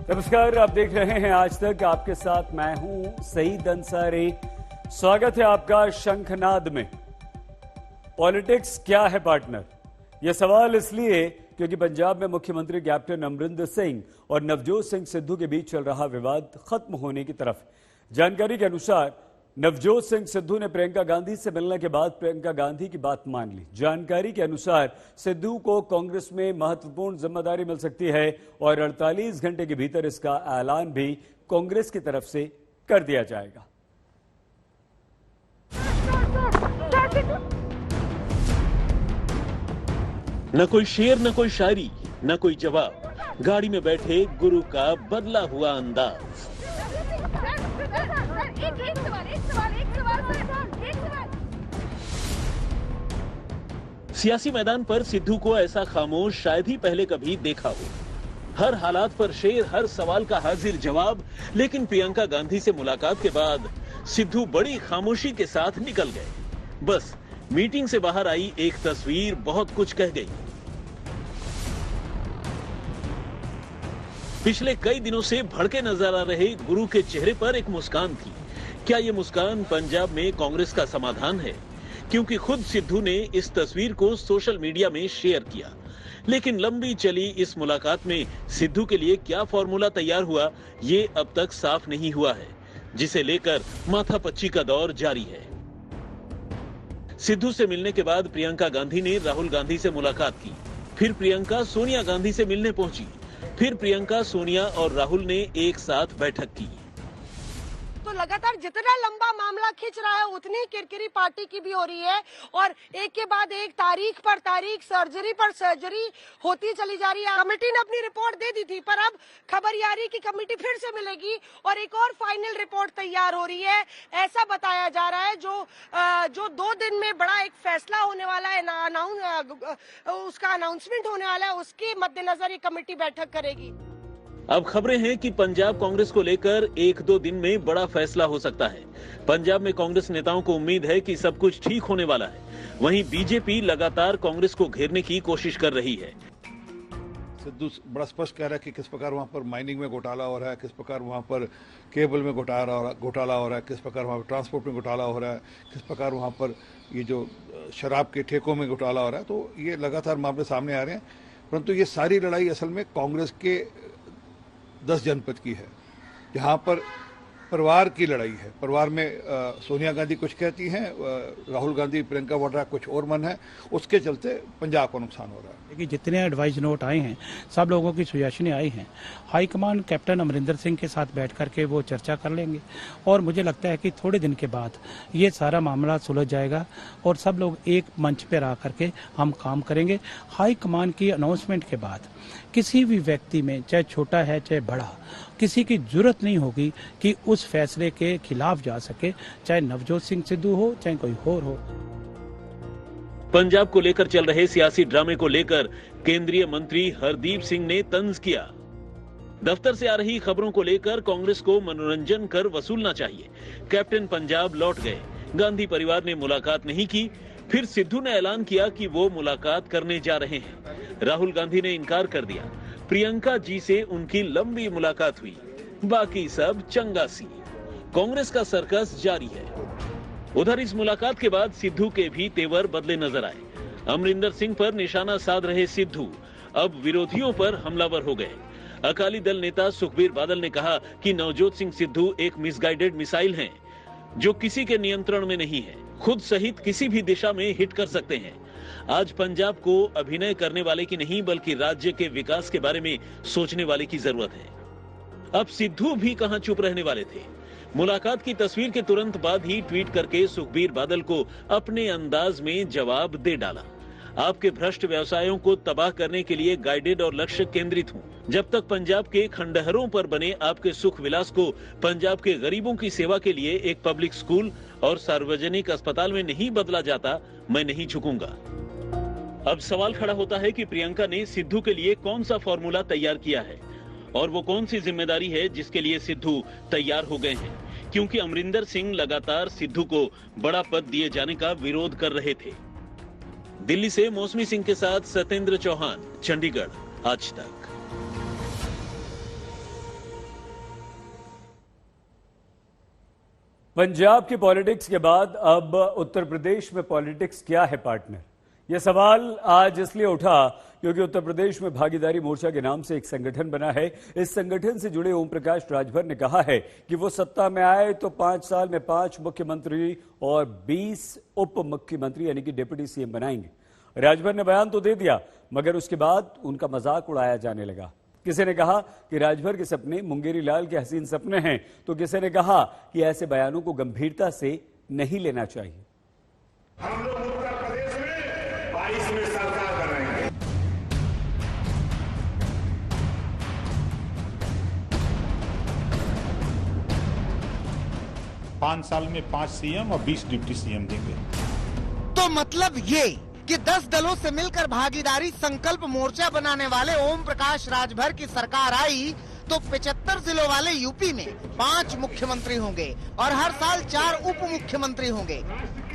नमस्कार, आप देख रहे हैं आज तक। आपके साथ मैं हूं सईद अंसारी। स्वागत है आपका शंखनाद में। पॉलिटिक्स क्या है पार्टनर? यह सवाल इसलिए क्योंकि पंजाब में मुख्यमंत्री कैप्टन अमरिंदर सिंह और नवजोत सिंह सिद्धू के बीच चल रहा विवाद खत्म होने की तरफ। जानकारी के अनुसार नवजोत सिंह सिद्धू ने प्रियंका गांधी से मिलने के बाद प्रियंका गांधी की बात मान ली। जानकारी के अनुसार सिद्धू को कांग्रेस में महत्वपूर्ण जिम्मेदारी मिल सकती है और 48 घंटे के भीतर इसका ऐलान भी कांग्रेस की तरफ से कर दिया जाएगा। न कोई शेर, न कोई शायरी, न कोई जवाब। गाड़ी में बैठे गुरु का बदला हुआ अंदाज। सियासी मैदान पर सिद्धू को ऐसा खामोश शायद ही पहले कभी देखा हो। हर हालात पर शेर, हर सवाल का हाजिर जवाब। लेकिन प्रियंका गांधी से मुलाकात के बाद सिद्धू बड़ी खामोशी के साथ निकल गए। बस मीटिंग से बाहर आई एक तस्वीर बहुत कुछ कह गई। पिछले कई दिनों से भड़के नजर आ रहे गुरु के चेहरे पर एक मुस्कान थी। क्या ये मुस्कान पंजाब में कांग्रेस का समाधान है? क्योंकि खुद सिद्धू ने इस तस्वीर को सोशल मीडिया में शेयर किया। लेकिन लंबी चली इस मुलाकात में सिद्धू के लिए क्या फॉर्मूला तैयार हुआ, ये अब तक साफ नहीं हुआ है, जिसे लेकर माथापच्ची का दौर जारी है। सिद्धू से मिलने के बाद प्रियंका गांधी ने राहुल गांधी से मुलाकात की। फिर प्रियंका सोनिया गांधी से मिलने पहुंची। फिर प्रियंका, सोनिया और राहुल ने एक साथ बैठक की। तो लगातार जितना लंबा मामला खिंच रहा है उतनी किरकिरी पार्टी की भी हो रही है और एक के बाद एक तारीख पर तारीख, सर्जरी पर सर्जरी होती चली जा रही है। कमेटी ने अपनी रिपोर्ट दे दी थी, पर अब खबर ये आ रही है कि कमेटी फिर से मिलेगी और एक और फाइनल रिपोर्ट तैयार हो रही है, ऐसा बताया जा रहा है। जो 2 दिन में बड़ा एक फैसला होने वाला है, उसका अनाउंसमेंट होने वाला है, उसके मद्देनजर ये कमेटी बैठक करेगी। अब खबरें हैं कि पंजाब कांग्रेस को लेकर 1-2 दिन में बड़ा फैसला हो सकता है। पंजाब में कांग्रेस नेताओं को उम्मीद है कि सब कुछ ठीक होने वाला है। वहीं बीजेपी लगातार कांग्रेस को घेरने की कोशिश कर रही है। सिद्धू बड़ा स्पष्ट कह रहा है कि किस प्रकार वहां पर माइनिंग में घोटाला हो रहा है, किस प्रकार वहां पर केबल में घोटाला हो रहा है, किस प्रकार वहां पर ट्रांसपोर्ट में घोटाला हो रहा है, किस प्रकार वहां पर ये जो शराब के ठेकों में घोटाला हो रहा है। तो ये लगातार मामले सामने आ रहे हैं, परंतु ये सारी लड़ाई असल में कांग्रेस के 10 जनपद की है, जहां पर परिवार की लड़ाई है। परिवार में सोनिया गांधी कुछ कहती हैं, राहुल गांधी, प्रियंका वाड्रा कुछ और मन है, उसके चलते पंजाब को नुकसान हो रहा है। देखिए, जितने एडवाइस नोट आए हैं, सब लोगों की सुझावनें आई हैं। हाईकमान कैप्टन अमरिंदर सिंह के साथ बैठ करके वो चर्चा कर लेंगे और मुझे लगता है कि थोड़े दिन के बाद ये सारा मामला सुलझ जाएगा और सब लोग एक मंच पर आ करके हम काम करेंगे। हाईकमान की अनाउंसमेंट के बाद किसी भी व्यक्ति में, चाहे छोटा है चाहे बड़ा, किसी की जरूरत नहीं होगी कि उस फैसले के खिलाफ जा सके, चाहे नवजोत सिंह सिद्धू हो चाहे कोई और हो। पंजाब को लेकर चल रहे सियासी ड्रामे को लेकर केंद्रीय मंत्री हरदीप सिंह ने तंज किया। दफ्तर से आ रही खबरों को लेकर कांग्रेस को मनोरंजन कर वसूलना चाहिए। कैप्टन पंजाब लौट गए, गांधी परिवार ने मुलाकात नहीं की। फिर सिद्धू ने ऐलान किया कि वो मुलाकात करने जा रहे हैं। राहुल गांधी ने इनकार कर दिया। प्रियंका जी से उनकी लंबी मुलाकात हुई। बाकी सब चंगा सी। कांग्रेस का सर्कस जारी है। उधर इस मुलाकात के बाद सिद्धू के भी तेवर बदले नजर आए। अमरिंदर सिंह पर निशाना साध रहे सिद्धू अब विरोधियों पर हमलावर हो गए। अकाली दल नेता सुखबीर बादल ने कहा कि नवजोत सिंह सिद्धू एक मिसगाइडेड मिसाइल हैं, जो किसी के नियंत्रण में नहीं है, खुद सहित किसी भी दिशा में हिट कर सकते हैं। आज पंजाब को अभिनय करने वाले की नहीं, बल्कि राज्य के विकास के बारे में सोचने वाले की जरूरत है। अब सिद्धू भी कहां चुप रहने वाले थे। मुलाकात की तस्वीर के तुरंत बाद ही ट्वीट करके सुखबीर बादल को अपने अंदाज में जवाब दे डाला। आपके भ्रष्ट व्यवसायों को तबाह करने के लिए गाइडेड और लक्ष्य केंद्रित हूं। जब तक पंजाब के खंडहरों पर बने आपके सुख विलास को पंजाब के गरीबों की सेवा के लिए एक पब्लिक स्कूल और सार्वजनिक अस्पताल में नहीं बदला जाता, मैं नहीं झुकूंगा। अब सवाल खड़ा होता है कि प्रियंका ने सिद्धू के लिए कौन सा फॉर्मूला तैयार किया है और वो कौन सी जिम्मेदारी है जिसके लिए सिद्धू तैयार हो गए हैं, क्योंकि अमरिंदर सिंह लगातार सिद्धू को बड़ा पद दिए जाने का विरोध कर रहे थे। दिल्ली से मौसमी सिंह के साथ सत्येंद्र चौहान, चंडीगढ़, आज तक। पंजाब की पॉलिटिक्स के बाद अब उत्तर प्रदेश में पॉलिटिक्स क्या है पार्टनर? यह सवाल आज इसलिए उठा क्योंकि उत्तर प्रदेश में भागीदारी मोर्चा के नाम से एक संगठन बना है। इस संगठन से जुड़े ओम प्रकाश राजभर ने कहा है कि वो सत्ता में आए तो 5 साल में 5 मुख्यमंत्री और 20 उप मुख्यमंत्री यानी कि डिप्टी सीएम बनाएंगे। राजभर ने बयान तो दे दिया, मगर उसके बाद उनका मजाक उड़ाया जाने लगा। किसी ने कहा कि राजभर के सपने मुंगेरी लाल के हसीन सपने हैं, तो किसी ने कहा कि ऐसे बयानों को गंभीरता से नहीं लेना चाहिए। हम लोग उत्तर प्रदेश में 22 में सरकार बनाएंगे। पांच साल में 5 सीएम और 20 डिप्टी सीएम देंगे। तो मतलब ये कि 10 दलों से मिलकर भागीदारी संकल्प मोर्चा बनाने वाले ओम प्रकाश राजभर की सरकार आई तो 75 जिलों वाले यूपी में 5 मुख्यमंत्री होंगे और हर साल 4 उप मुख्यमंत्री होंगे,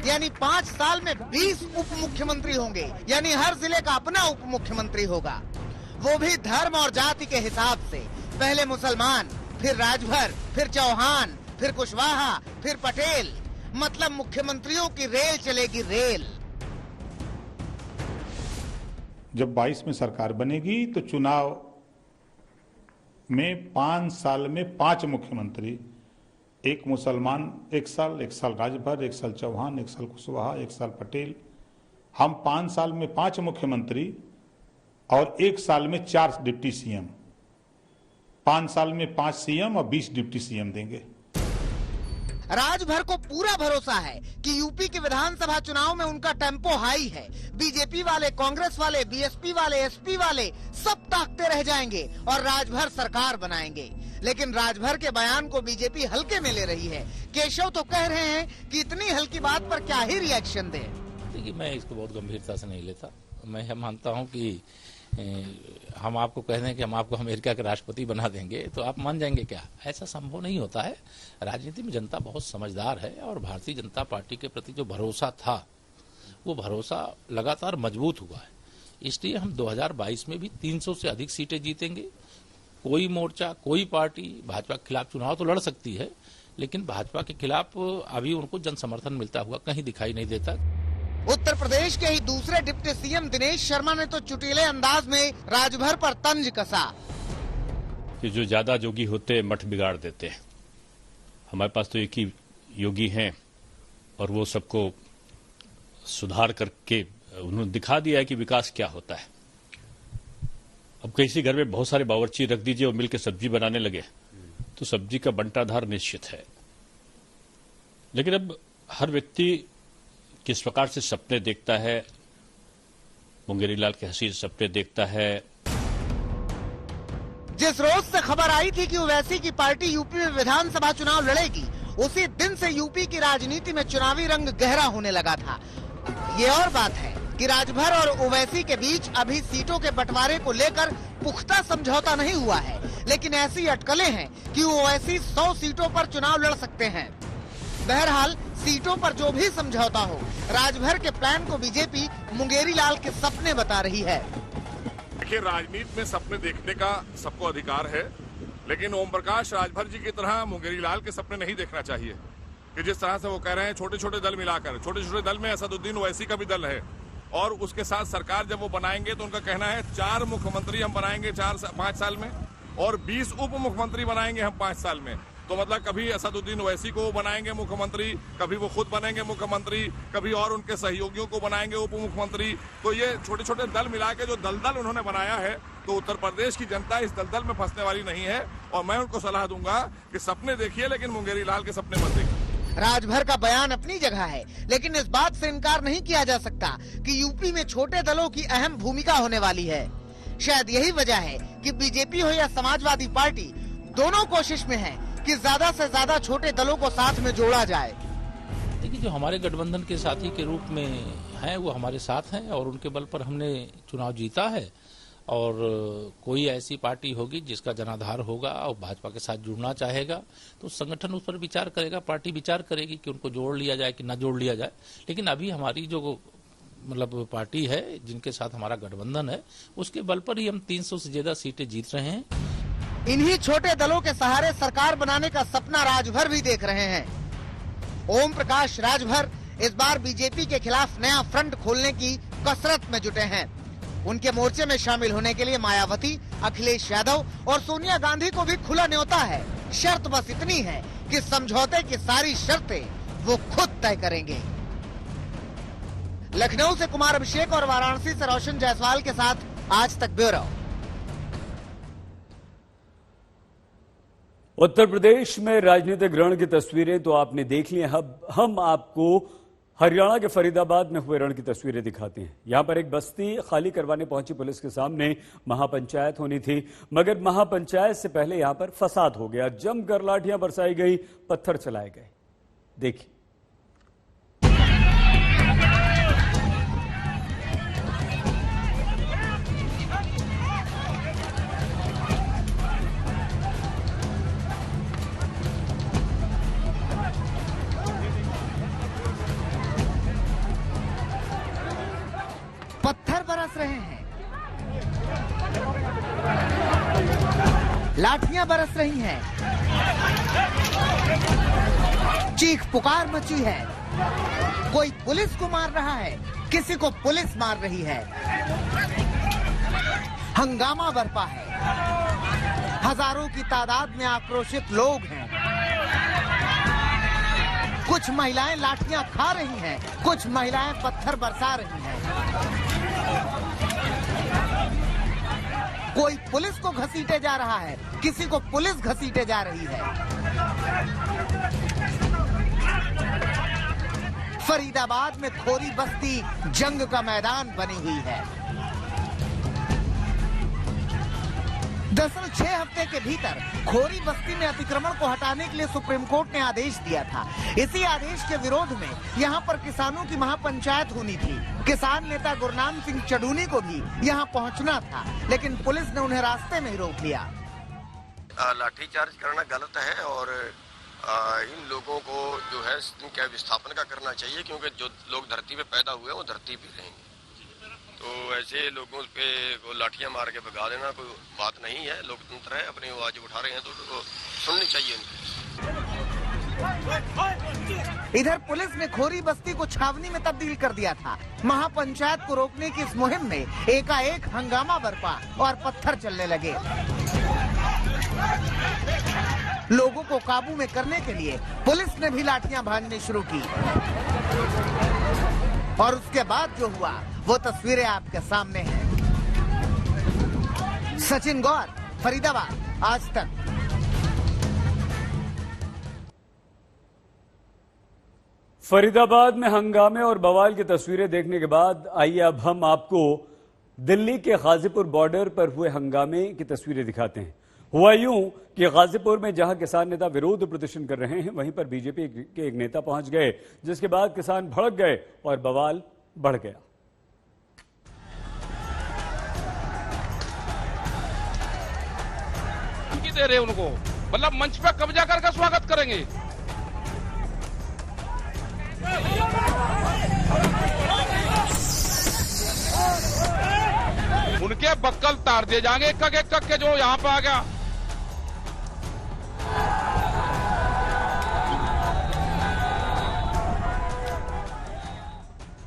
यानी 5 साल में 20 उप मुख्यमंत्री होंगे, यानी हर जिले का अपना उप मुख्यमंत्री होगा, वो भी धर्म और जाति के हिसाब से। पहले मुसलमान, फिर राजभर, फिर चौहान, फिर कुशवाहा, फिर पटेल। मतलब मुख्यमंत्रियों की रेल चलेगी, रेल। जब 22 में सरकार बनेगी तो चुनाव में 5 साल में 5 मुख्यमंत्री, एक मुसलमान 1 साल राजभर, 1 साल चौहान, 1 साल कुशवाहा, 1 साल पटेल। हम 5 साल में 5 मुख्यमंत्री और 1 साल में 4 डिप्टी सीएम, 5 साल में 5 सीएम और 20 डिप्टी सीएम देंगे। राजभर को पूरा भरोसा है कि यूपी के विधानसभा चुनाव में उनका टेम्पो हाई है। बीजेपी वाले, कांग्रेस वाले, बीएसपी वाले, एसपी वाले सब ताकते रह जाएंगे और राजभर सरकार बनाएंगे। लेकिन राजभर के बयान को बीजेपी हल्के में ले रही है। केशव तो कह रहे हैं कि इतनी हल्की बात पर क्या ही रिएक्शन दे। देखिए, मैं इसको बहुत गंभीरता से नहीं लेता। मैं मानता हूं कि हम आपको कह दें कि हम आपको अमेरिका के राष्ट्रपति बना देंगे तो आप मान जाएंगे क्या? ऐसा संभव नहीं होता है। राजनीति में जनता बहुत समझदार है और भारतीय जनता पार्टी के प्रति जो भरोसा था वो भरोसा लगातार मजबूत हुआ है। इसलिए हम 2022 में भी 300 से अधिक सीटें जीतेंगे। कोई मोर्चा, कोई पार्टी भाजपा के खिलाफ चुनाव तो लड़ सकती है, लेकिन भाजपा के खिलाफ अभी उनको जन समर्थन मिलता हुआ कहीं दिखाई नहीं देता। उत्तर प्रदेश के ही दूसरे डिप्टी सीएम दिनेश शर्मा ने तो चुटीले अंदाज में राजभर पर तंज कसा कि जो ज्यादा जोगी होते मठ बिगाड़ देते हैं। हमारे पास तो एक ही योगी हैं और वो सबको सुधार करके उन्होंने दिखा दिया है कि विकास क्या होता है। अब किसी घर में बहुत सारे बावर्ची रख दीजिए और मिलकर सब्जी बनाने लगे तो सब्जी का बंटाधार निश्चित है। लेकिन अब हर व्यक्ति किस प्रकार से सपने देखता है, मुंगेरी लाल के हसीन सपने देखता है। जिस रोज से खबर आई थी कि ओवैसी की पार्टी यूपी में विधानसभा चुनाव लड़ेगी, उसी दिन से यूपी की राजनीति में चुनावी रंग गहरा होने लगा था। ये और बात है कि राजभर और ओवैसी के बीच अभी सीटों के बंटवारे को लेकर पुख्ता समझौता नहीं हुआ है, लेकिन ऐसी अटकलें हैं कि ओवैसी 100 सीटों पर चुनाव लड़ सकते हैं। बहरहाल सीटों पर जो भी समझौता हो, राजभर के प्लान को बीजेपी मुंगेरी लाल के सपने बता रही है। देखिए, राजनीति में सपने देखने का सबको अधिकार है, लेकिन ओम प्रकाश राजभर जी की तरह मुंगेरी लाल के सपने नहीं देखना चाहिए कि जिस तरह से वो कह रहे हैं छोटे छोटे दल मिलाकर। छोटे छोटे दल में असदुद्दीन ओवैसी का भी दल है और उसके साथ सरकार जब वो बनाएंगे तो उनका कहना है 4 मुख्यमंत्री हम बनाएंगे 5 साल में और 20 उप मुख्यमंत्री बनाएंगे हम 5 साल में। तो मतलब कभी असदुद्दीन ओवैसी को बनाएंगे मुख्यमंत्री, कभी वो खुद बनेंगे मुख्यमंत्री, कभी और उनके सहयोगियों को बनाएंगे उप मुख्यमंत्री। तो ये छोटे छोटे दल मिला के जो दलदल उन्होंने बनाया है, तो उत्तर प्रदेश की जनता इस दलदल में फंसने वाली नहीं है। और मैं उनको सलाह दूंगा कि सपने देखिए, लेकिन मुंगेरी लाल के सपने मत देखिए। राजभर का बयान अपनी जगह है, लेकिन इस बात से इनकार नहीं किया जा सकता कि यूपी में छोटे दलों की अहम भूमिका होने वाली है। शायद यही वजह है कि बीजेपी हो या समाजवादी पार्टी, दोनों कोशिश में है कि ज्यादा से ज्यादा छोटे दलों को साथ में जोड़ा जाए। देखिए, जो हमारे गठबंधन के साथी के रूप में हैं वो हमारे साथ हैं और उनके बल पर हमने चुनाव जीता है। और कोई ऐसी पार्टी होगी जिसका जनाधार होगा और भाजपा के साथ जुड़ना चाहेगा तो संगठन उस पर विचार करेगा, पार्टी विचार करेगी कि उनको जोड़ लिया जाए कि न जोड़ लिया जाए। लेकिन अभी हमारी जो मतलब पार्टी है जिनके साथ हमारा गठबंधन है, उसके बल पर ही हम 300 से ज्यादा सीटें जीत रहे हैं। इन्हीं छोटे दलों के सहारे सरकार बनाने का सपना राजभर भी देख रहे हैं। ओम प्रकाश राजभर इस बार बीजेपी के खिलाफ नया फ्रंट खोलने की कसरत में जुटे हैं। उनके मोर्चे में शामिल होने के लिए मायावती, अखिलेश यादव और सोनिया गांधी को भी खुला न्योता है। शर्त बस इतनी है कि समझौते की सारी शर्तें वो खुद तय करेंगे। लखनऊ से कुमार अभिषेक और वाराणसी से रोशन जायसवाल के साथ आज तक ब्यूरो। उत्तर प्रदेश में राजनीतिक रण की तस्वीरें तो आपने देख ली हैं। अब हम आपको हरियाणा के फरीदाबाद में हुए रण की तस्वीरें दिखाते हैं। यहां पर एक बस्ती खाली करवाने पहुंची पुलिस के सामने महापंचायत होनी थी, मगर महापंचायत से पहले यहां पर फसाद हो गया। जमकर लाठियां बरसाई गई, पत्थर चलाए गए। देखिए। पत्थर बरस रहे हैं, लाठियां बरस रही हैं, चीख पुकार मची है। कोई पुलिस को मार रहा है, किसी को पुलिस मार रही है। हंगामा बरपा है, हजारों की तादाद में आक्रोशित लोग हैं। कुछ महिलाएं लाठियां खा रही हैं, कुछ महिलाएं पत्थर बरसा रही हैं। कोई पुलिस को घसीटे जा रहा है, किसी को पुलिस घसीटे जा रही है। फरीदाबाद में खोरी बस्ती जंग का मैदान बनी हुई है। दरअसल 6 हफ्ते के भीतर खोरी बस्ती में अतिक्रमण को हटाने के लिए सुप्रीम कोर्ट ने आदेश दिया था। इसी आदेश के विरोध में यहां पर किसानों की महापंचायत होनी थी। किसान नेता गुरनाम सिंह चडूनी को भी यहां पहुंचना था, लेकिन पुलिस ने उन्हें रास्ते में ही रोक लिया। लाठीचार्ज करना गलत है और इन लोगों को जो है इनके विस्थापन का करना चाहिए, क्योंकि जो लोग धरती पे पैदा हुए वो धरती पे रहेंगे। तो ऐसे लोगों पे लाठियां मार के भगा देना कोई बात नहीं है। लोकतंत्र है, अपनी आवाज उठा रहे हैं तो सुननी चाहिए उनकी। इधर पुलिस ने खोरी बस्ती को छावनी में तब्दील कर दिया था। महापंचायत को रोकने की इस मुहिम में एकाएक हंगामा बरपा और पत्थर चलने लगे। लोगों को काबू में करने के लिए पुलिस ने भी लाठियां भांजनी शुरू की और उसके बाद जो हुआ वो तस्वीरें आपके सामने हैं। सचिन गौर, फरीदाबाद, आज तक। फरीदाबाद में हंगामे और बवाल की तस्वीरें देखने के बाद आइए अब हम आपको दिल्ली के गाजीपुर बॉर्डर पर हुए हंगामे की तस्वीरें दिखाते हैं। हुआ यूं कि गाजीपुर में जहां किसान नेता विरोध प्रदर्शन कर रहे हैं, वहीं पर बीजेपी के एक नेता पहुंच गए, जिसके बाद किसान भड़क गए और बवाल बढ़ गया। दे रहे उनको, मतलब मंच पर कब्जा करके स्वागत करेंगे। उनके बक्कल तार दिए जाएंगे एक के जो यहां पे आ गया।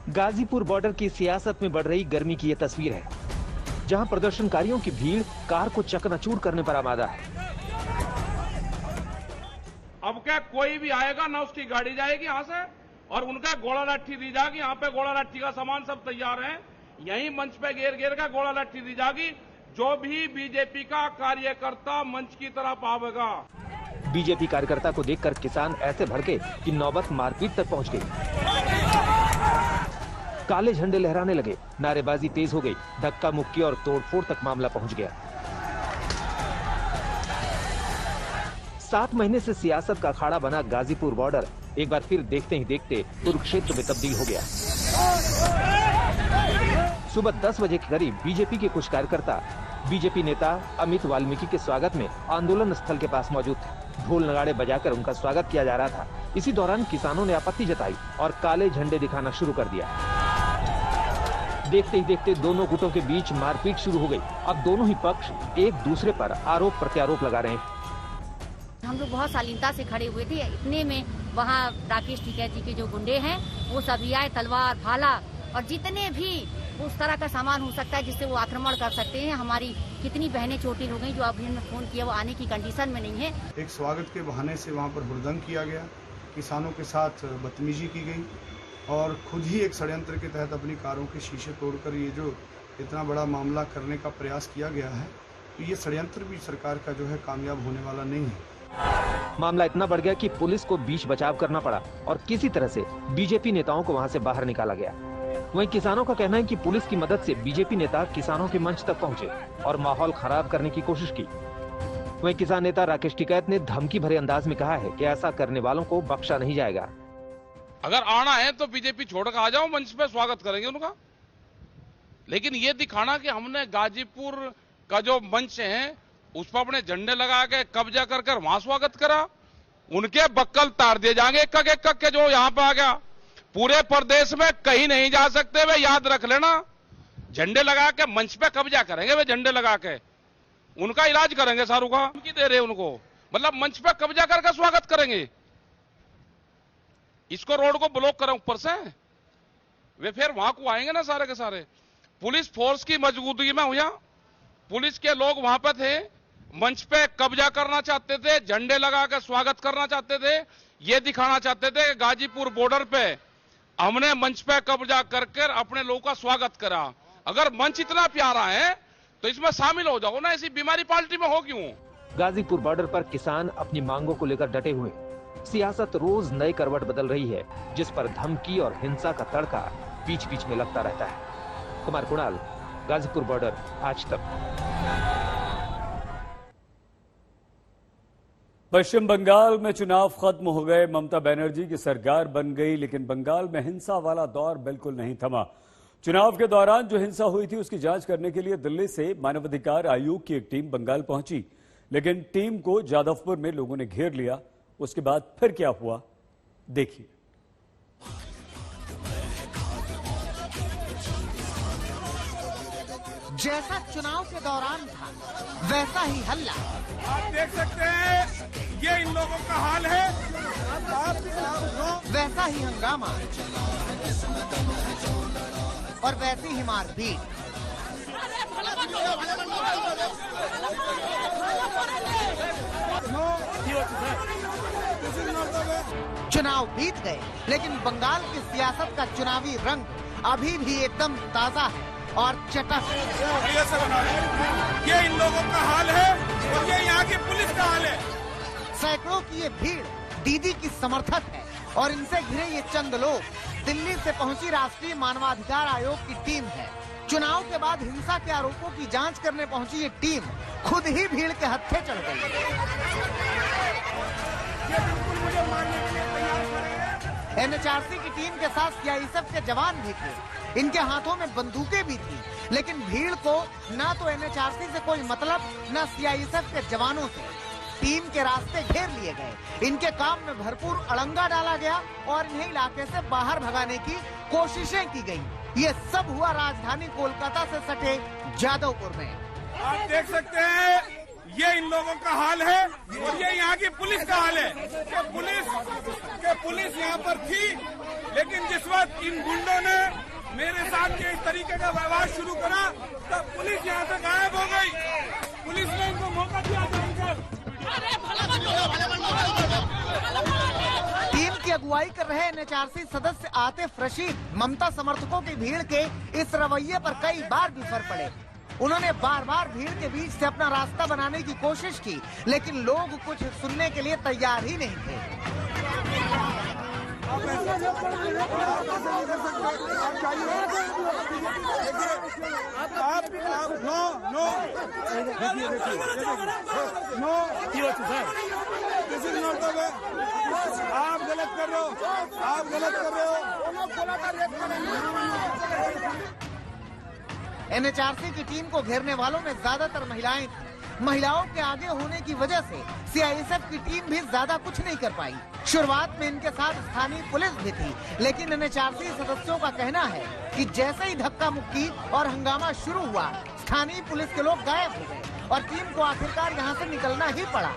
गाजीपुर बॉर्डर की सियासत में बढ़ रही गर्मी की ये तस्वीर है, जहां प्रदर्शनकारियों की भीड़ कार को चकनाचूर करने पर आमादा है। अब क्या कोई भी आएगा ना, उसकी गाड़ी जाएगी यहां से और उनका गोला लाठी दी जाएगी। यहाँ पे गोला लाठी का सामान सब तैयार है, यही मंच पे घेर घेर का गोला लाठी दी जाएगी। जो भी बीजेपी का कार्यकर्ता मंच की तरफ आवेगा। बीजेपी कार्यकर्ता को देखकर किसान ऐसे भड़के कि नौबत मारपीट तक पहुंच गई। काले झंडे लहराने लगे, नारेबाजी तेज हो गई, धक्का मुक्की और तोड़फोड़ तक मामला पहुंच गया। 7 महीने से सियासत का अखाड़ा बना गाजीपुर बॉर्डर एक बार फिर देखते ही देखते कुरुक्षेत्र में तब्दील हो गया। सुबह 10 बजे के करीब बीजेपी के कुछ कार्यकर्ता बीजेपी नेता अमित वाल्मीकि के स्वागत में आंदोलन स्थल के पास मौजूद थे। ढोल नगाड़े बजाकर उनका स्वागत किया जा रहा था। इसी दौरान किसानों ने आपत्ति जताई और काले झंडे दिखाना शुरू कर दिया। देखते ही देखते दोनों गुटों के बीच मारपीट शुरू हो गई। अब दोनों ही पक्ष एक दूसरे पर आरोप प्रत्यारोप लगा रहे हैं। हम लोग बहुत शालीनता से खड़े हुए थे। इतने में वहाँ राकेश टिकैत जी के जो गुंडे हैं वो सभी आए, तलवार भाला और जितने भी उस तरह का सामान हो सकता है जिससे वो आक्रमण कर सकते हैं। हमारी कितनी बहनें चोटिल हो गई जो अभी हमने फोन किया वो आने की कंडीशन में नहीं है। एक स्वागत के बहाने से वहाँ पर हुड़दंग किया गया, किसानों के साथ बदतमीजी की गई और खुद ही एक षड्यंत्र के तहत अपनी कारों के शीशे तोड़कर ये जो इतना बड़ा मामला करने का प्रयास किया गया है, तो ये षड्यंत्र भी सरकार का जो है कामयाब होने वाला नहीं है। मामला इतना बढ़ गया कि पुलिस को बीच बचाव करना पड़ा और किसी तरह से बीजेपी नेताओं को वहां से बाहर निकाला गया। वहीं किसानों का कहना है कि पुलिस की मदद से बीजेपी नेता किसानों के मंच तक पहुंचे और माहौल खराब करने की कोशिश की। वहीं किसान नेता राकेश टिकैत ने धमकी भरे अंदाज में कहा है कि ऐसा करने वालों को बख्शा नहीं जाएगा। अगर आना है तो बीजेपी छोड़कर आ जाओ, मंच पे स्वागत करेंगे उनका। लेकिन ये दिखाना कि हमने गाजीपुर का जो मंच है उस पर अपने झंडे लगा के कब्जा कर कर वहां स्वागत करा, उनके बक्कल तार दिए जाएंगे एक एक के जो यहाँ पे आ गया। पूरे प्रदेश में कहीं नहीं जा सकते वे, याद रख लेना। झंडे लगा के मंच पे कब्जा करेंगे वे, झंडे लगा के उनका इलाज करेंगे। शाहरुख खान की दे रहे उनको, मतलब मंच पे कब्जा करके स्वागत करेंगे। इसको रोड को ब्लॉक करें ऊपर से, वे फिर वहां को आएंगे ना सारे के सारे। पुलिस फोर्स की मजबूती में हुआ, पुलिस के लोग वहां पर थे, मंच पे कब्जा करना चाहते थे, झंडे लगा कर स्वागत करना चाहते थे, ये दिखाना चाहते थे कि गाजीपुर बॉर्डर पे हमने मंच पे कब्जा करके अपने लोगों का स्वागत करा। अगर मंच इतना प्यारा है तो इसमें शामिल हो जाओ ना, ऐसी बीमारी पार्टी में हो क्यों? गाजीपुर बॉर्डर पर किसान अपनी मांगों को लेकर डटे हुए। सियासत रोज नए करवट बदल रही है, जिस पर धमकी और हिंसा का तड़का बीच बीच में लगता रहता है। कुमार कुणाल, गाजीपुर बॉर्डर, आज तक। पश्चिम बंगाल में चुनाव खत्म हो गए, ममता बनर्जी की सरकार बन गई, लेकिन बंगाल में हिंसा वाला दौर बिल्कुल नहीं थमा। चुनाव के दौरान जो हिंसा हुई थी उसकी जांच करने के लिए दिल्ली से मानवाधिकार आयोग की एक टीम बंगाल पहुंची, लेकिन टीम को जादवपुर में लोगों ने घेर लिया। उसके बाद फिर क्या हुआ, देखिए। जैसा चुनाव के दौरान था वैसा ही हल्ला। आप देख सकते हैं ये इन लोगों का हाल है, वैसा ही हंगामा और वैसी ही मारपीट। चुनाव बीत गए, लेकिन बंगाल की सियासत का चुनावी रंग अभी भी एकदम ताजा है और चटक। ये इन लोगों का हाल है और ये यहाँ की पुलिस का हाल है। सैकड़ों की ये भीड़ दीदी की समर्थक है और इनसे घिरे ये चंद लोग दिल्ली से पहुंची राष्ट्रीय मानवाधिकार आयोग की टीम है। चुनाव के बाद हिंसा के आरोपों की जांच करने पहुंची ये टीम खुद ही भीड़ के हत्थे चढ़ गई। एनएचआरसी की टीम के साथ सीआईएसएफ के जवान भी थे, इनके हाथों में बंदूकें भी थी, लेकिन भीड़ को ना तो एनएचआरसी से कोई मतलब, न सीआईएसएफ के जवानों से। टीम के रास्ते घेर लिए गए, इनके काम में भरपूर अड़ंगा डाला गया और इन्हें इलाके से बाहर भगाने की कोशिशें की गई। ये सब हुआ राजधानी कोलकाता से सटे जादवपुर में। आप देख सकते हैं ये इन लोगों का हाल है और ये यहाँ की पुलिस का हाल है। पुलिस यहाँ पर थी, लेकिन जिस वक्त इन गुंडों ने मेरे साथ के इस तरीके का व्यवहार शुरू करा तब पुलिस यहाँ से गायब हो गई। पुलिस ने इनको मौका दिया टीम की अगुवाई कर रहे एनएचआरसी सदस्य आतिफ रशीद ममता समर्थकों की भीड़ के इस रवैये पर कई बार बिफर पड़े। उन्होंने बार बार भीड़ के बीच से अपना रास्ता बनाने की कोशिश की, लेकिन लोग कुछ सुनने के लिए तैयार ही नहीं थे। आप गलत कर रहे हो, आप गलत कर रहे हो। एनएचआरसी की टीम को घेरने वालों में ज्यादातर महिलाएं थी। महिलाओं के आगे होने की वजह से सीआईएसएफ की टीम भी ज्यादा कुछ नहीं कर पाई। शुरुआत में इनके साथ स्थानीय पुलिस भी थी, लेकिन एनएचआरसी सदस्यों का कहना है कि जैसे ही धक्का मुक्की और हंगामा शुरू हुआ, स्थानीय पुलिस के लोग गायब हो गए और टीम को आखिरकार यहाँ से निकलना ही पड़ा।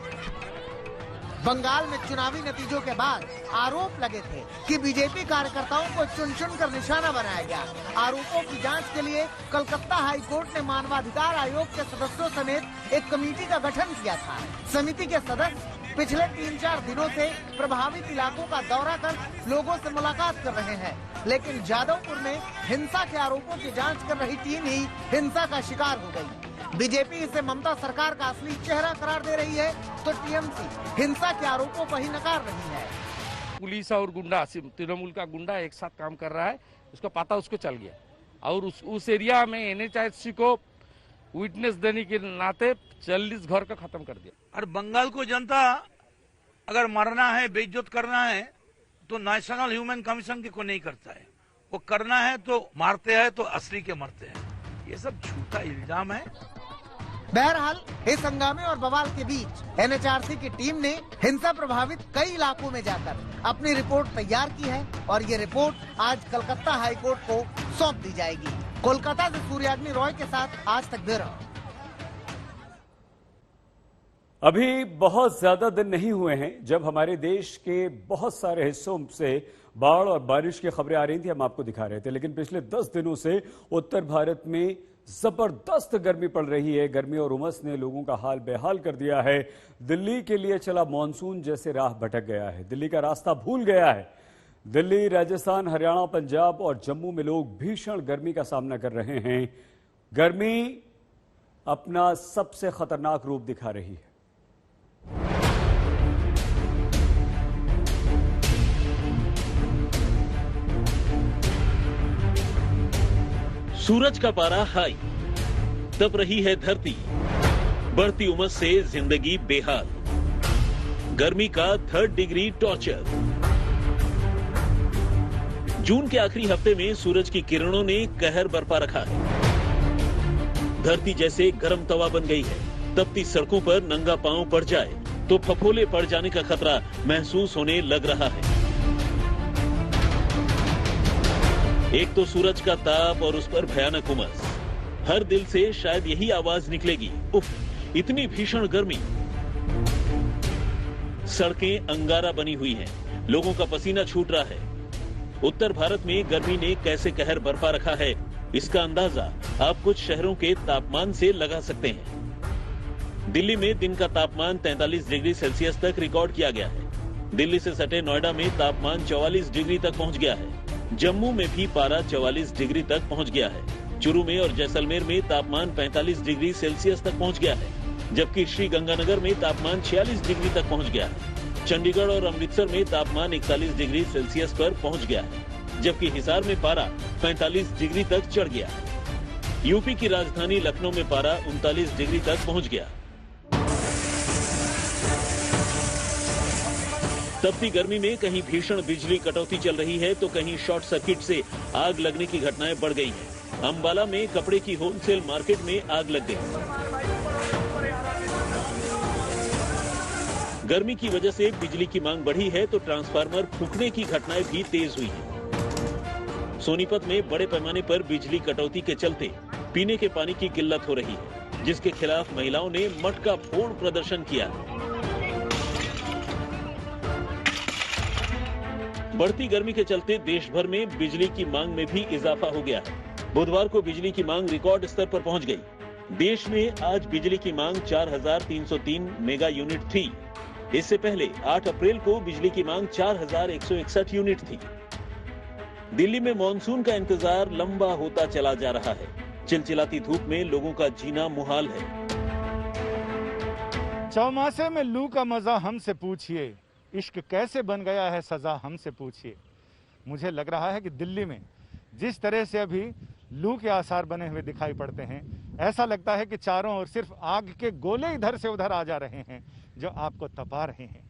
बंगाल में चुनावी नतीजों के बाद आरोप लगे थे कि बीजेपी कार्यकर्ताओं को चुन चुन कर निशाना बनाया गया। आरोपों की जांच के लिए कलकत्ता हाई कोर्ट ने मानवाधिकार आयोग के सदस्यों समेत एक कमेटी का गठन किया था। समिति के सदस्य पिछले 3-4 दिनों से प्रभावित इलाकों का दौरा कर लोगों से मुलाकात कर रहे हैं, लेकिन जादवपुर में हिंसा के आरोपों की जांच कर रही टीम ही हिंसा का शिकार हो गई। बीजेपी इसे ममता सरकार का असली चेहरा करार दे रही है, तो टीएमसी हिंसा के आरोपों पर ही नकार रही है। पुलिस और गुंडा, तृणमूल का गुंडा एक साथ काम कर रहा है, उसका पता उसको चल गया और उस एरिया में एनएचआरसी को विटनेस देने के नाते 40 घर का खत्म कर दिया। और बंगाल को जनता अगर मरना है, बेइज्जत करना है तो नेशनल ह्यूमन कमीशन को नहीं करता है, वो करना है तो मारते हैं तो असली के मरते हैं। ये सब झूठा इल्जाम है। बहरहाल इस हंगामे और बवाल के बीच एनएचआरसी की टीम ने हिंसा प्रभावित कई इलाकों में जाकर अपनी रिपोर्ट तैयार की है और ये रिपोर्ट आज कलकत्ता हाई कोर्ट को सौंप दी जाएगी। कोलकाता से सूर्याग्नि रॉय के साथ आज तक ब्यूरो। अभी बहुत ज्यादा दिन नहीं हुए हैं जब हमारे देश के बहुत सारे हिस्सों से बाढ़ और बारिश की खबरें आ रही थी, हम आपको दिखा रहे थे। लेकिन पिछले 10 दिनों से उत्तर भारत में जबरदस्त गर्मी पड़ रही है। गर्मी और उमस ने लोगों का हाल बेहाल कर दिया है। दिल्ली के लिए चला मानसून जैसे राह भटक गया है, दिल्ली का रास्ता भूल गया है। दिल्ली, राजस्थान, हरियाणा, पंजाब और जम्मू में लोग भीषण गर्मी का सामना कर रहे हैं। गर्मी अपना सबसे खतरनाक रूप दिखा रही है। सूरज का पारा हाई, तप रही है धरती, बढ़ती उमस से जिंदगी बेहाल, गर्मी का 3rd डिग्री टॉर्चर। जून के आखिरी हफ्ते में सूरज की किरणों ने कहर बरपा रखा है। धरती जैसे गर्म तवा बन गई है। तपती सड़कों पर नंगा पांव पड़ जाए तो फफोले पड़ जाने का खतरा महसूस होने लग रहा है। एक तो सूरज का ताप और उस पर भयानक उमस। हर दिल से शायद यही आवाज निकलेगी, उफ, इतनी भीषण गर्मी। सड़कें अंगारा बनी हुई हैं, लोगों का पसीना छूट रहा है। उत्तर भारत में गर्मी ने कैसे कहर बरपा रखा है, इसका अंदाजा आप कुछ शहरों के तापमान से लगा सकते हैं। दिल्ली में दिन का तापमान 43 डिग्री सेल्सियस तक रिकॉर्ड किया गया है। दिल्ली से सटे नोएडा में तापमान 44 डिग्री तक पहुंच गया है। जम्मू में भी पारा 44 डिग्री तक पहुंच गया है। चुरू में और जैसलमेर में तापमान 45 डिग्री सेल्सियस तक पहुंच गया है, जबकि श्रीगंगानगर में तापमान 46 डिग्री तक पहुंच गया है। चंडीगढ़ और अमृतसर में तापमान 41 डिग्री सेल्सियस पर पहुंच गया है, जबकि हिसार में पारा 45 डिग्री तक चढ़ गया है। यूपी की राजधानी लखनऊ में पारा 39 डिग्री तक पहुंच गया। तपती गर्मी में कहीं भीषण बिजली कटौती चल रही है तो कहीं शॉर्ट सर्किट से आग लगने की घटनाएं बढ़ गई हैं। अंबाला में कपड़े की होलसेल मार्केट में आग लग गई। गर्मी की वजह से बिजली की मांग बढ़ी है तो ट्रांसफार्मर फूंकने की घटनाएं भी तेज हुई हैं। सोनीपत में बड़े पैमाने पर बिजली कटौती के चलते पीने के पानी की किल्लत हो रही है, जिसके खिलाफ महिलाओं ने मटका फोड़ प्रदर्शन किया। बढ़ती गर्मी के चलते देश भर में बिजली की मांग में भी इजाफा हो गया है। बुधवार को बिजली की मांग रिकॉर्ड स्तर पर पहुंच गई। देश में आज बिजली की मांग 4303 मेगा यूनिट थी। इससे पहले 8 अप्रैल को बिजली की मांग 4161 यूनिट थी। दिल्ली में मॉनसून का इंतजार लंबा होता चला जा रहा है। चिलचिलाती धूप में लोगों का जीना मुहाल है। चौमासे में लू का मजा हमसे पूछिए, इश्क कैसे बन गया है सजा हमसे पूछिए। मुझे लग रहा है कि दिल्ली में जिस तरह से अभी लू के आसार बने हुए दिखाई पड़ते हैं, ऐसा लगता है कि चारों ओर सिर्फ आग के गोले इधर से उधर आ जा रहे हैं जो आपको तपा रहे हैं।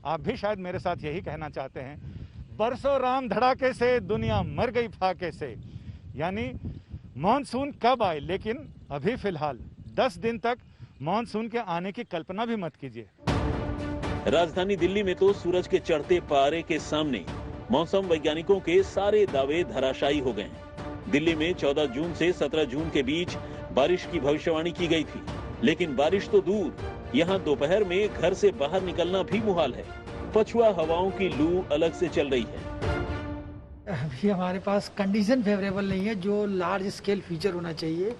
आप भी शायद मेरे साथ यही कहना चाहते हैं, बरसों राम धड़ाके से दुनिया मर गई फाके से। यानी मानसून कब आए, लेकिन अभी फिलहाल 10 दिन तक मानसून के आने की कल्पना भी मत कीजिए। राजधानी दिल्ली में तो सूरज के चढ़ते पारे के सामने मौसम वैज्ञानिकों के सारे दावे धराशायी हो गए हैं। दिल्ली में 14 जून से 17 जून के बीच बारिश की भविष्यवाणी की गई थी, लेकिन बारिश तो दूर, यहाँ दोपहर में घर से बाहर निकलना भी मुहाल है। पछुआ हवाओं की लू अलग से चल रही है। अभी हमारे पास कंडीशन फेवरेबल नहीं है। जो लार्ज स्केल फीचर होना चाहिए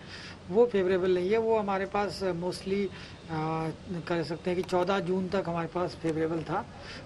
वो फेवरेबल नहीं है। वो हमारे पास मोस्टली कर सकते हैं कि 14 जून तक हमारे पास फेवरेबल था,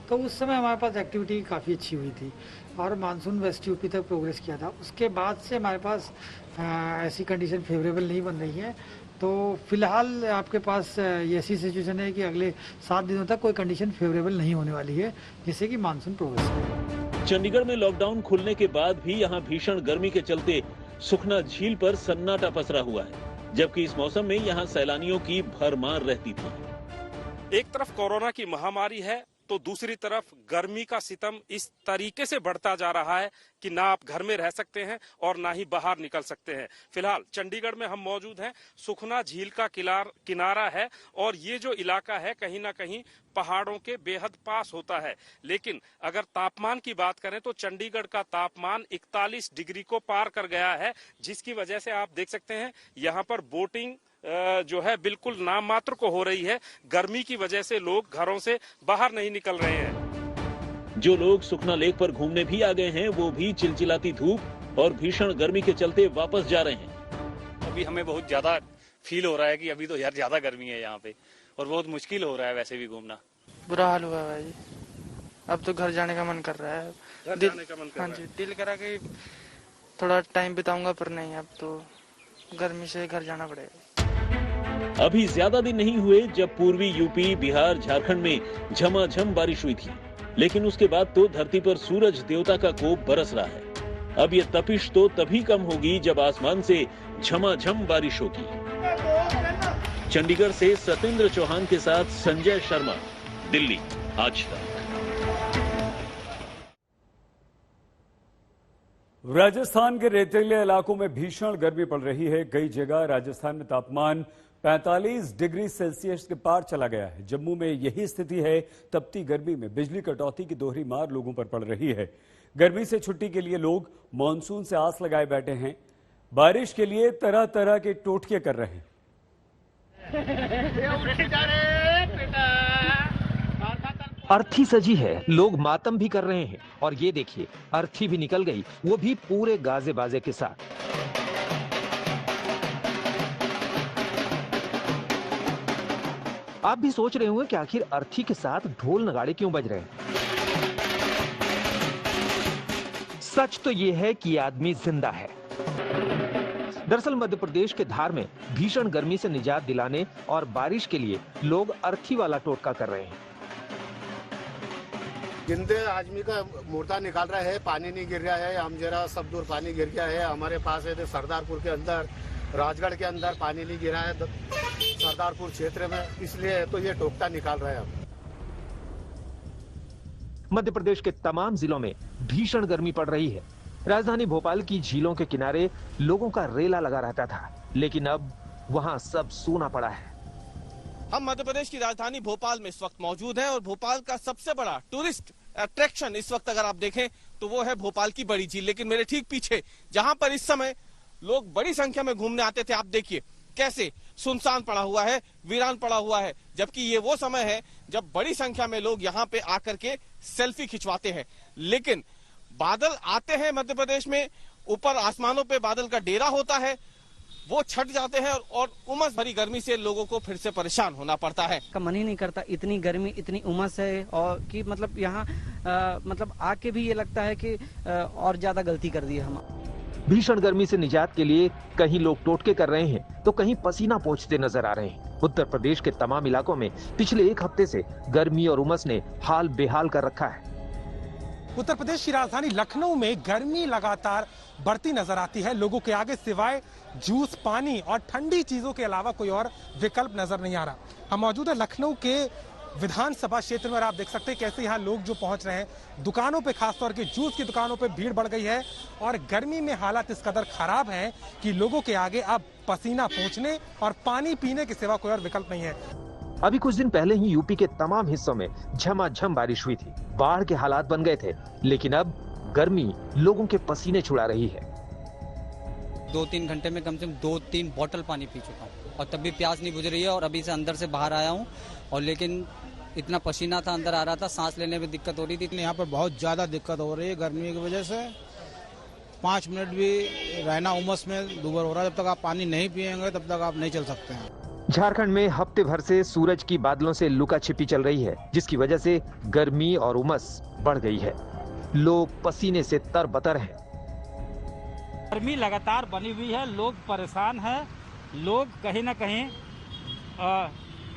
तो उस समय हमारे पास एक्टिविटी काफ़ी अच्छी हुई थी और मानसून वेस्ट यूपी तक प्रोग्रेस किया था। उसके बाद से हमारे पास ऐसी कंडीशन फेवरेबल नहीं बन रही है। तो फिलहाल आपके पास ऐसी सिचुएशन है कि अगले 7 दिनों तक कोई कंडीशन फेवरेबल नहीं होने वाली है जिससे कि मानसून प्रोग्रेस करे। चंडीगढ़ में लॉकडाउन खुलने के बाद भी यहाँ भीषण गर्मी के चलते सुखना झील पर सन्नाटा पसरा हुआ है, जबकि इस मौसम में यहाँ सैलानियों की भरमार रहती थी। एक तरफ कोरोना की महामारी है तो दूसरी तरफ गर्मी का सितम इस तरीके से बढ़ता जा रहा है कि ना आप घर में रह सकते हैं और ना ही बाहर निकल सकते हैं। फिलहाल चंडीगढ़ में हम मौजूद हैं। सुखना झील का किनारा है और ये जो इलाका है कहीं ना कहीं पहाड़ों के बेहद पास होता है। लेकिन अगर तापमान की बात करें तो चंडीगढ़ का तापमान 41 डिग्री को पार कर गया है, जिसकी वजह से आप देख सकते हैं यहाँ पर बोटिंग जो है बिल्कुल नाम मात्र को हो रही है। गर्मी की वजह से लोग घरों से बाहर नहीं निकल रहे हैं। जो लोग सुखना लेक पर घूमने भी आ गए हैं वो भी चिलचिलाती धूप और भीषण गर्मी के चलते वापस जा रहे हैं। अभी हमें बहुत ज्यादा फील हो रहा है कि अभी तो यार ज्यादा गर्मी है यहाँ पे और बहुत मुश्किल हो रहा है वैसे भी घूमना। बुरा हाल हुआ है भाई, अब तो घर जाने का मन कर रहा है। जाने का मन कर रहा है। हाँ जी, दिल करा कि थोड़ा टाइम बिताऊंगा पर नहीं, अब तो गर्मी से घर जाना पड़ेगा। अभी ज्यादा दिन नहीं हुए जब पूर्वी यूपी, बिहार, झारखंड में झमाझम बारिश हुई थी, लेकिन उसके बाद तो धरती पर सूरज देवता का कोप बरस रहा है। अब ये तपिश तो तभी कम होगी जब आसमान से झमाझम बारिश होगी। चंडीगढ़ से सतेंद्र चौहान के साथ संजय शर्मा, दिल्ली आज तक। राजस्थान के रेतीले इलाकों में भीषण गर्मी पड़ रही है। कई जगह राजस्थान में तापमान 45 डिग्री सेल्सियस के पार चला गया है। जम्मू में यही स्थिति है। तपती गर्मी में बिजली कटौती की दोहरी मार लोगों पर पड़ रही है। गर्मी से छुट्टी के लिए लोग मानसून से आस लगाए बैठे हैं। बारिश के लिए तरह तरह के टोटके कर रहे हैं। अर्थी सजी है, लोग मातम भी कर रहे हैं और ये देखिए अर्थी भी निकल गई, वो भी पूरे गाजे बाजे के साथ। आप भी सोच रहे होंगे कि आखिर अर्थी के साथ ढोल नगाड़े क्यों बज रहे हैं। सच तो ये है कि आदमी जिंदा है। दरअसल मध्य प्रदेश के धार में भीषण गर्मी से निजात दिलाने और बारिश के लिए लोग अर्थी वाला टोटका कर रहे हैं। जिंदे आदमी का मुर्दा निकाल रहा है, पानी नहीं गिर रहा है। हम जरा सब दूर पानी गिर गया है। हमारे पास है तो सरदारपुर के अंदर, राजगढ़ के अंदर पानी नहीं गिरा है, सरदारपुर क्षेत्र में, इसलिए तो ये टोकता निकाल रहे हैं। मध्य प्रदेश के तमाम जिलों में भीषण गर्मी पड़ रही है। राजधानी भोपाल की झीलों के किनारे लोगों का रेला लगा रहता था, लेकिन अब वहां सब सूना पड़ा है। हम मध्य प्रदेश की राजधानी भोपाल में इस वक्त मौजूद हैं और भोपाल का सबसे बड़ा टूरिस्ट अट्रैक्शन इस वक्त अगर आप देखें तो वो है भोपाल की बड़ी झील। लेकिन मेरे ठीक पीछे जहां पर इस समय लोग बड़ी संख्या में घूमने आते थे, आप देखिए कैसे सुनसान पड़ा हुआ है, वीरान पड़ा हुआ है। जबकि ये वो समय है जब बड़ी संख्या में लोग यहाँ पे आकर के सेल्फी खिंचवाते हैं। लेकिन बादल आते हैं मध्य प्रदेश में, ऊपर आसमानों पे बादल का डेरा होता है, वो छट जाते हैं और उमस भरी गर्मी से लोगों को फिर से परेशान होना पड़ता है। का मन ही नहीं करता, इतनी गर्मी, इतनी उमस है और कि मतलब यहाँ मतलब आके भी ये लगता है कि और ज्यादा गलती कर दी है हम। भीषण गर्मी से निजात के लिए कहीं लोग टोटके कर रहे हैं तो कहीं पसीना पोंछते नजर आ रहे हैं। उत्तर प्रदेश के तमाम इलाकों में पिछले एक हफ्ते से गर्मी और उमस ने हाल बेहाल कर रखा है। उत्तर प्रदेश की राजधानी लखनऊ में गर्मी लगातार बढ़ती नजर आती है। लोगों के आगे सिवाय जूस, पानी और ठंडी चीजों के अलावा कोई और विकल्प नजर नहीं आ रहा। हम मौजूद है लखनऊ के विधानसभा क्षेत्र में और आप देख सकते हैं कैसे यहाँ लोग जो पहुंच रहे हैं। दुकानों पे, खासतौर के जूस की दुकानों पे भीड़ बढ़ गई है और गर्मी में हालात इस कदर खराब हैं कि लोगों के आगे अब पसीना पोंछने और पानी पीने के सिवा कोई और विकल्प नहीं है। अभी कुछ दिन पहले ही यूपी के तमाम हिस्सों में झमाझम बारिश हुई थी, बाढ़ के हालात बन गए थे, लेकिन अब गर्मी लोगों के पसीने छुड़ा रही है। 2-3 घंटे में कम से कम 2-3 बोतल पानी पी चुका हूँ और तब भी प्यास नहीं बुझ रही है। और अभी से अंदर से बाहर आया हूँ और लेकिन इतना पसीना था, अंदर आ रहा था, सांस लेने में दिक्कत हो रही थी। यहाँ पर बहुत ज़्यादा दिक्कत हो रही है गर्मी की वजह से। 5 मिनट भी रहना उमस में दूभर हो रहा है। जब तक आप पानी नहीं पिएंगे तब तक आप नहीं चल सकते हैं। झारखंड में हफ्ते भर से सूरज की बादलों से लुका छिपी चल रही है, जिसकी वजह से गर्मी और उमस बढ़ गई है। लोग पसीने से तरबतर हैं। गर्मी लगातार बनी हुई है, लोग परेशान हैं, लोग कहीं ना कहीं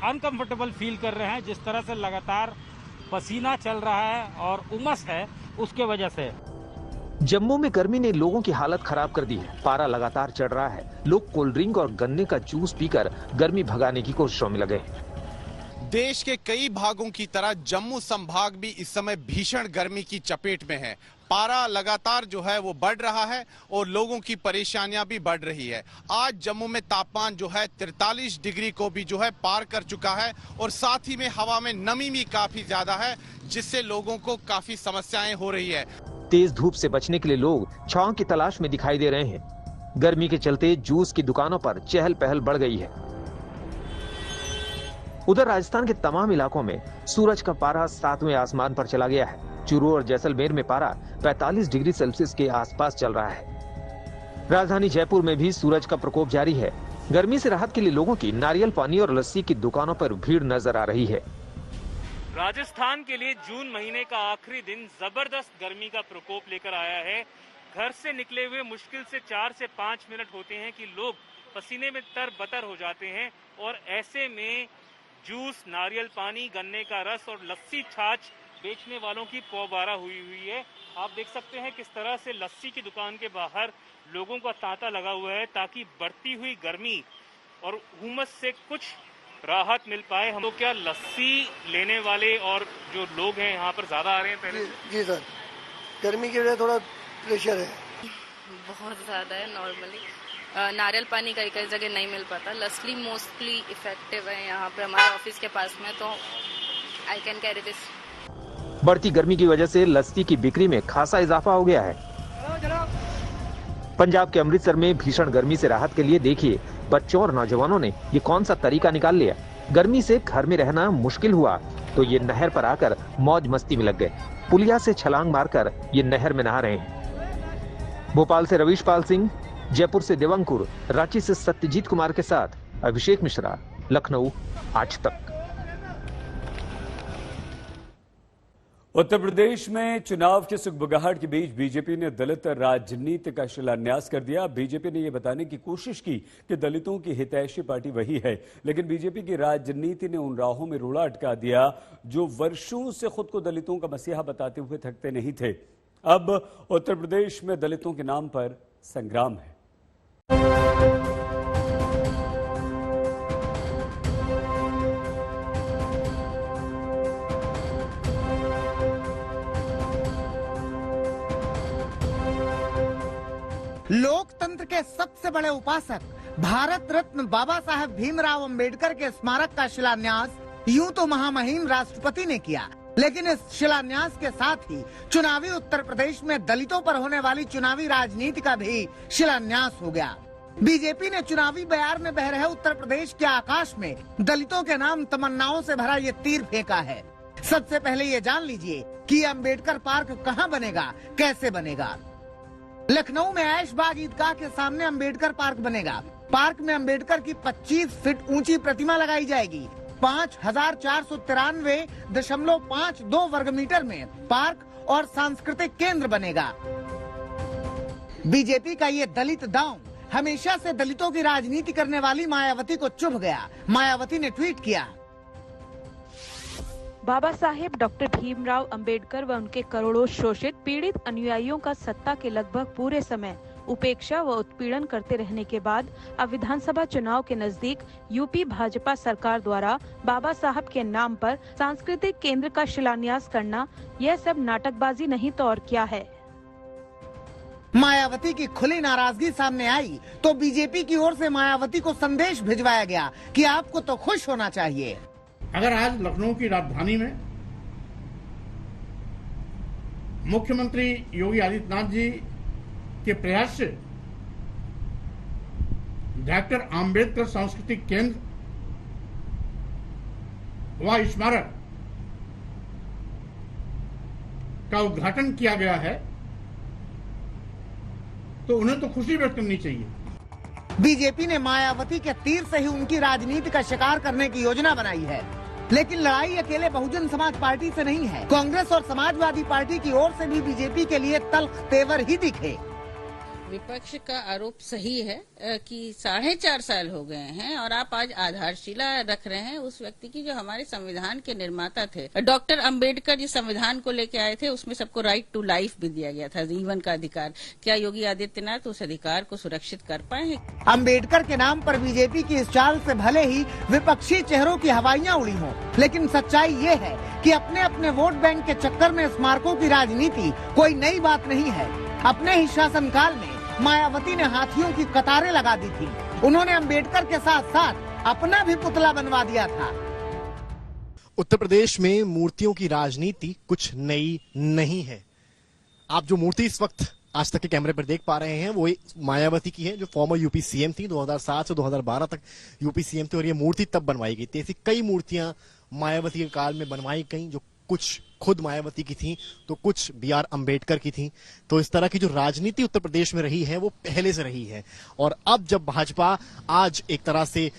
अनकंफर्टेबल फील कर रहे हैं। जिस तरह से लगातार पसीना चल रहा है और उमस है, उसके वजह से जम्मू में गर्मी ने लोगों की हालत खराब कर दी है। पारा लगातार चढ़ रहा है। लोग कोल्ड ड्रिंक और गन्ने का जूस पीकर गर्मी भगाने की कोशिशों में लगे हैं। देश के कई भागों की तरह जम्मू संभाग भी इस समय भीषण गर्मी की चपेट में है। पारा लगातार जो है वो बढ़ रहा है और लोगों की परेशानियां भी बढ़ रही है। आज जम्मू में तापमान जो है 43 डिग्री को भी जो है पार कर चुका है और साथ ही में हवा में नमी भी काफी ज्यादा है, जिससे लोगों को काफी समस्याएं हो रही है। तेज धूप से बचने के लिए लोग छांव की तलाश में दिखाई दे रहे हैं। गर्मी के चलते जूस की दुकानों पर चहल पहल बढ़ गई है। उधर राजस्थान के तमाम इलाकों में सूरज का पारा 7वें आसमान पर चला गया है। चूरू और जैसलमेर में पारा 45 डिग्री सेल्सियस के आसपास चल रहा है। राजधानी जयपुर में भी सूरज का प्रकोप जारी है। गर्मी से राहत के लिए लोगों की नारियल पानी और लस्सी की दुकानों पर भीड़ नजर आ रही है। राजस्थान के लिए जून महीने का आखिरी दिन जबरदस्त गर्मी का प्रकोप लेकर आया है। घर से निकले हुए मुश्किल से 4 से 5 मिनट होते हैं कि लोग पसीने में तरबतर हो जाते हैं और ऐसे में जूस, नारियल पानी, गन्ने का रस और लस्सी छाछ बेचने वालों की पौबारा हुई है। आप देख सकते हैं किस तरह से लस्सी की दुकान के बाहर लोगों का तांता लगा हुआ है ताकि बढ़ती हुई गर्मी और उमस से कुछ राहत मिल पाए। हम लोग क्या लस्सी लेने वाले और जो लोग हैं यहाँ पर ज्यादा आ रहे हैं पहले? जी सर, गर्मी की वजह थोड़ा प्रेशर है, बहुत ज्यादा है। नॉर्मली नारियल पानी कई कई जगह नहीं मिल पाता। लस्सी मोस्टली इफेक्टिव है यहाँ पे हमारे ऑफिस के पास में, तो आई कैन कैरी दिस। बढ़ती गर्मी की वजह से लस्सी की बिक्री में खासा इजाफा हो गया है। पंजाब के अमृतसर में भीषण गर्मी से राहत के लिए देखिए बच्चों और नौजवानों ने ये कौन सा तरीका निकाल लिया। गर्मी से घर में रहना मुश्किल हुआ तो ये नहर पर आकर मौज मस्ती में लग गए। पुलिया से छलांग मारकर ये नहर में नहा रहे हैं। भोपाल से रवीश पाल सिंह, जयपुर से देवंकुर, रांची से सत्यजीत कुमार के साथ अभिषेक मिश्रा, लखनऊ, आज तक। उत्तर प्रदेश में चुनाव की सुगबुगाहट के बीच बीजेपी ने दलित राजनीति का शिलान्यास कर दिया। बीजेपी ने यह बताने की कोशिश की कि दलितों की हितैषी पार्टी वही है, लेकिन बीजेपी की राजनीति ने उन राहों में रोड़ा अटका दिया जो वर्षों से खुद को दलितों का मसीहा बताते हुए थकते नहीं थे। अब उत्तर प्रदेश में दलितों के नाम पर संग्राम है। लोकतंत्र के सबसे बड़े उपासक भारत रत्न बाबा साहेब भीमराव अंबेडकर के स्मारक का शिलान्यास यूं तो महामहिम राष्ट्रपति ने किया, लेकिन इस शिलान्यास के साथ ही चुनावी उत्तर प्रदेश में दलितों पर होने वाली चुनावी राजनीति का भी शिलान्यास हो गया। बीजेपी ने चुनावी बयार में बह रहे उत्तर प्रदेश के आकाश में दलितों के नाम तमन्नाओं से भरा ये तीर फेंका है। सबसे पहले ये जान लीजिए कि अंबेडकर पार्क कहाँ बनेगा, कैसे बनेगा। लखनऊ में ऐशबाग ईदगाह के सामने अंबेडकर पार्क बनेगा। पार्क में अंबेडकर की 25 फीट ऊंची प्रतिमा लगाई जाएगी। 5493.52 वर्ग मीटर में पार्क और सांस्कृतिक केंद्र बनेगा। बीजेपी का ये दलित दांव हमेशा से दलितों की राजनीति करने वाली मायावती को चुभ गया। मायावती ने ट्वीट किया, बाबा साहेब डॉक्टर भीमराव अंबेडकर व उनके करोड़ों शोषित पीड़ित अनुयायियों का सत्ता के लगभग पूरे समय उपेक्षा व उत्पीड़न करते रहने के बाद अब विधानसभा चुनाव के नजदीक यूपी भाजपा सरकार द्वारा बाबा साहब के नाम पर सांस्कृतिक केंद्र का शिलान्यास करना, यह सब नाटकबाजी नहीं तो और क्या है। मायावती की खुली नाराजगी सामने आई तो बीजेपी की ओर से मायावती को संदेश भिजवाया गया कि आपको तो खुश होना चाहिए। अगर आज लखनऊ की राजधानी में मुख्यमंत्री योगी आदित्यनाथ जी के प्रयास से डॉक्टर आम्बेडकर सांस्कृतिक केंद्र व स्मारक का उद्घाटन किया गया है तो उन्हें तो खुशी व्यक्त करनी चाहिए। बीजेपी ने मायावती के तीर से ही उनकी राजनीति का शिकार करने की योजना बनाई है, लेकिन लड़ाई अकेले बहुजन समाज पार्टी से नहीं है। कांग्रेस और समाजवादी पार्टी की ओर से भी बीजेपी के लिए तल्ख तेवर ही दिखे। विपक्ष का आरोप सही है कि 4.5 साल हो गए हैं और आप आज आधारशिला रख रहे हैं उस व्यक्ति की जो हमारे संविधान के निर्माता थे। डॉक्टर अंबेडकर जिस संविधान को लेके आए थे उसमें सबको राइट टू लाइफ भी दिया गया था, जीवन का अधिकार। क्या योगी आदित्यनाथ उस अधिकार को सुरक्षित कर पाए हैं? अंबेडकर के नाम पर बीजेपी की इस चाल से भले ही विपक्षी चेहरों की हवाइयां उड़ी हों, लेकिन सच्चाई ये है कि अपने अपने वोट बैंक के चक्कर में स्मारकों की राजनीति कोई नई बात नहीं है। अपने ही शासनकाल में मायावती ने हाथियों की कतारें लगा दी थी। उन्होंने अंबेडकर के साथ साथ अपना भी पुतला बनवा दिया था। उत्तर प्रदेश में मूर्तियों की राजनीति कुछ नई नहीं है। आप जो मूर्ति इस वक्त आज तक के कैमरे पर देख पा रहे हैं वो मायावती की है, जो फॉर्मर यूपी सीएम थी। 2007 से 2012 तक यूपी सीएम थी और ये मूर्ति तब बनवाई गई थी। ऐसी कई मूर्तियां मायावती के काल में बनवाई गई, जो कुछ खुद मायावती की थी तो कुछ BR अम्बेडकर की थी। तो इस तरह की जो राजनीति उत्तर प्रदेश में रही है वो पहले से रही है। और अब जब भाजपा आज एक तरह से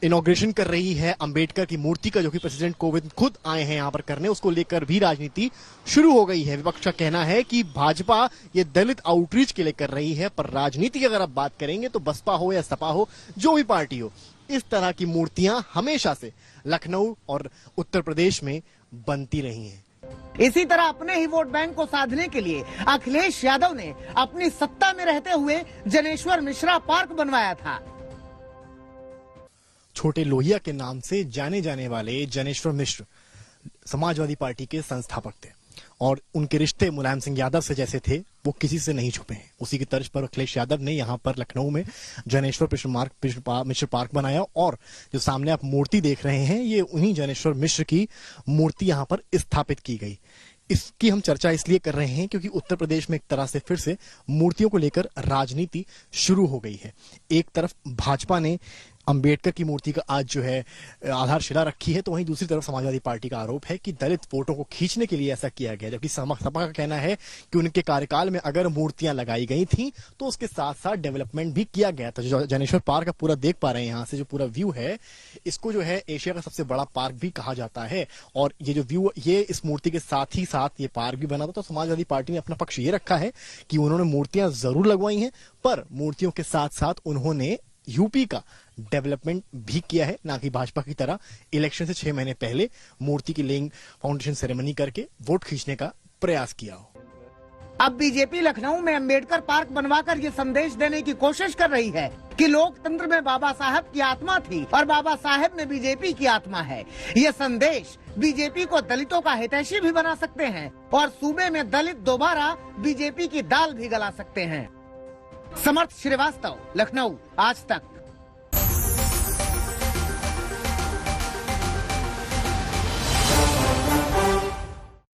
इनॉग्रेशन कर रही है अम्बेडकर की मूर्ति का, जो कि प्रेसिडेंट कोविंद खुद आए हैं यहाँ पर करने, उसको लेकर भी राजनीति शुरू हो गई है। विपक्ष का कहना है कि भाजपा ये दलित आउटरीच के लिए कर रही है, पर राजनीति की अगर आप बात करेंगे तो बसपा हो या सपा हो, जो भी पार्टी हो, इस तरह की मूर्तियां हमेशा से लखनऊ और उत्तर प्रदेश में बनती रही हैं। इसी तरह अपने ही वोट बैंक को साधने के लिए अखिलेश यादव ने अपनी सत्ता में रहते हुए जनेश्वर मिश्रा पार्क बनवाया था। छोटे लोहिया के नाम से जाने जाने वाले जनेश्वर मिश्र समाजवादी पार्टी के संस्थापक थे और उनके रिश्ते मुलायम सिंह यादव से जैसे थे वो किसी से नहीं छुपे हैं। उसी की तर्ज पर अखिलेश यादव ने यहाँ पर लखनऊ में जनेश्वर मिश्र पार्क बनाया और जो सामने आप मूर्ति देख रहे हैं ये उन्हीं जनेश्वर मिश्र की मूर्ति यहाँ पर स्थापित की गई। इसकी हम चर्चा इसलिए कर रहे हैं क्योंकि उत्तर प्रदेश में एक तरह से फिर से मूर्तियों को लेकर राजनीति शुरू हो गई है। एक तरफ भाजपा ने अंबेडकर की मूर्ति का आज जो है आधारशिला रखी है, तो वहीं दूसरी तरफ समाजवादी पार्टी का आरोप है कि दलित वोटों को खींचने के लिए ऐसा किया गया, जबकि सपा का कहना है कि उनके कार्यकाल में अगर मूर्तियां लगाई गई थी तो उसके साथ साथ डेवलपमेंट भी किया गया था। जो जनेश्वर पार्क का पूरा देख पा रहे हैं यहाँ से, जो पूरा व्यू है, इसको जो है एशिया का सबसे बड़ा पार्क भी कहा जाता है। और ये जो व्यू, ये इस मूर्ति के साथ ही साथ ये पार्क भी बना था। तो समाजवादी पार्टी ने अपना पक्ष ये रखा है कि उन्होंने मूर्तियां जरूर लगवाई हैं, पर मूर्तियों के साथ साथ उन्होंने यूपी का डेवलपमेंट भी किया है, ना कि भाजपा की तरह इलेक्शन से 6 महीने पहले मूर्ति की लेइंग फाउंडेशन सेरेमनी करके वोट खींचने का प्रयास किया हो। अब बीजेपी लखनऊ में अंबेडकर पार्क बनवाकर ये संदेश देने की कोशिश कर रही है कि लोकतंत्र में बाबा साहब की आत्मा थी और बाबा साहब में बीजेपी की आत्मा है। ये संदेश बीजेपी को दलितों का हितैषी भी बना सकते हैं और सूबे में दलित दोबारा बीजेपी की दाल भी गला सकते हैं। समर्थ श्रीवास्तव, लखनऊ, आज तक।